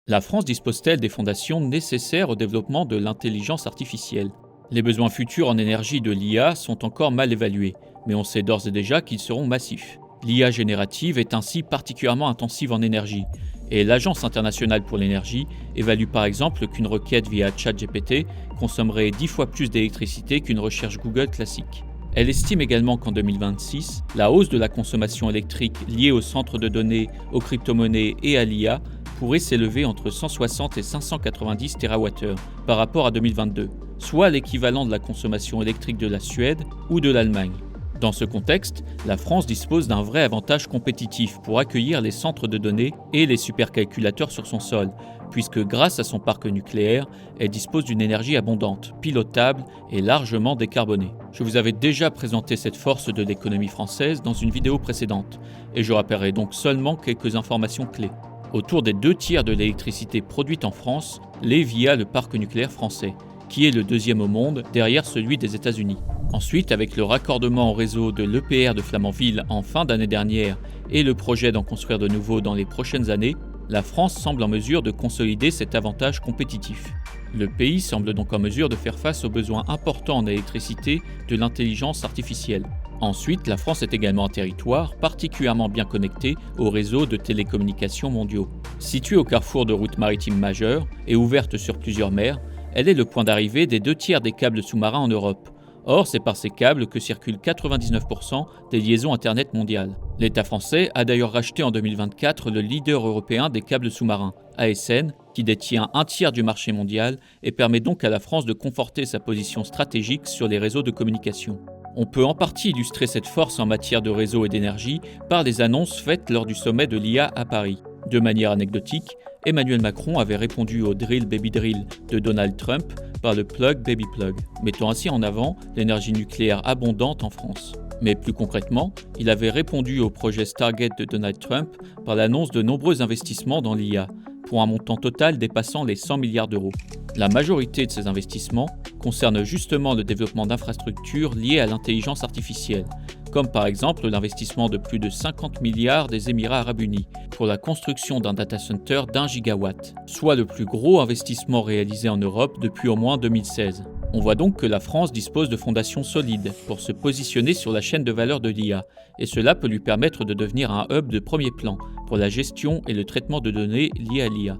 La France dispose-t-elle des fondations nécessaires au développement de l'intelligence artificielle? Les besoins futurs en énergie de l'IA sont encore mal évalués, mais on sait d'ores et déjà qu'ils seront massifs. L'IA générative est ainsi particulièrement intensive en énergie, et l'Agence internationale pour l'énergie évalue par exemple qu'une requête via ChatGPT consommerait 10 fois plus d'électricité qu'une recherche Google classique. Elle estime également qu'en 2026, la hausse de la consommation électrique liée aux centres de données, aux crypto-monnaies et à l'IA pourrait s'élever entre 160 et 590 TWh par rapport à 2022, soit l'équivalent de la consommation électrique de la Suède ou de l'Allemagne. Dans ce contexte, la France dispose d'un vrai avantage compétitif pour accueillir les centres de données et les supercalculateurs sur son sol, puisque grâce à son parc nucléaire, elle dispose d'une énergie abondante, pilotable et largement décarbonée. Je vous avais déjà présenté cette force de l'économie française dans une vidéo précédente, et je rappellerai donc seulement quelques informations clés. Autour des 2 tiers de l'électricité produite en France l'est via le parc nucléaire français, qui est le deuxième au monde derrière celui des États-Unis. Ensuite, avec le raccordement au réseau de l'EPR de Flamanville en fin d'année dernière et le projet d'en construire de nouveaux dans les prochaines années, la France semble en mesure de consolider cet avantage compétitif. Le pays semble donc en mesure de faire face aux besoins importants en électricité de l'intelligence artificielle. Ensuite, la France est également un territoire particulièrement bien connecté aux réseaux de télécommunications mondiaux. Située au carrefour de routes maritimes majeures et ouverte sur plusieurs mers, elle est le point d'arrivée des 2 tiers des câbles sous-marins en Europe. Or, c'est par ces câbles que circulent 99% des liaisons Internet mondiales. L'État français a d'ailleurs racheté en 2024 le leader européen des câbles sous-marins, ASN, qui détient 1 tiers du marché mondial et permet donc à la France de conforter sa position stratégique sur les réseaux de communication. On peut en partie illustrer cette force en matière de réseau et d'énergie par les annonces faites lors du sommet de l'IA à Paris. De manière anecdotique, Emmanuel Macron avait répondu au Drill Baby Drill de Donald Trump par le Plug Baby Plug, mettant ainsi en avant l'énergie nucléaire abondante en France. Mais plus concrètement, il avait répondu au projet Stargate de Donald Trump par l'annonce de nombreux investissements dans l'IA, pour un montant total dépassant les 100 milliards d'euros. La majorité de ces investissements concernent justement le développement d'infrastructures liées à l'intelligence artificielle, comme par exemple l'investissement de plus de 50 milliards des Émirats arabes unis pour la construction d'un data center d'1 gigawatt, soit le plus gros investissement réalisé en Europe depuis au moins 2016. On voit donc que la France dispose de fondations solides pour se positionner sur la chaîne de valeur de l'IA, et cela peut lui permettre de devenir un hub de premier plan pour la gestion et le traitement de données liées à l'IA.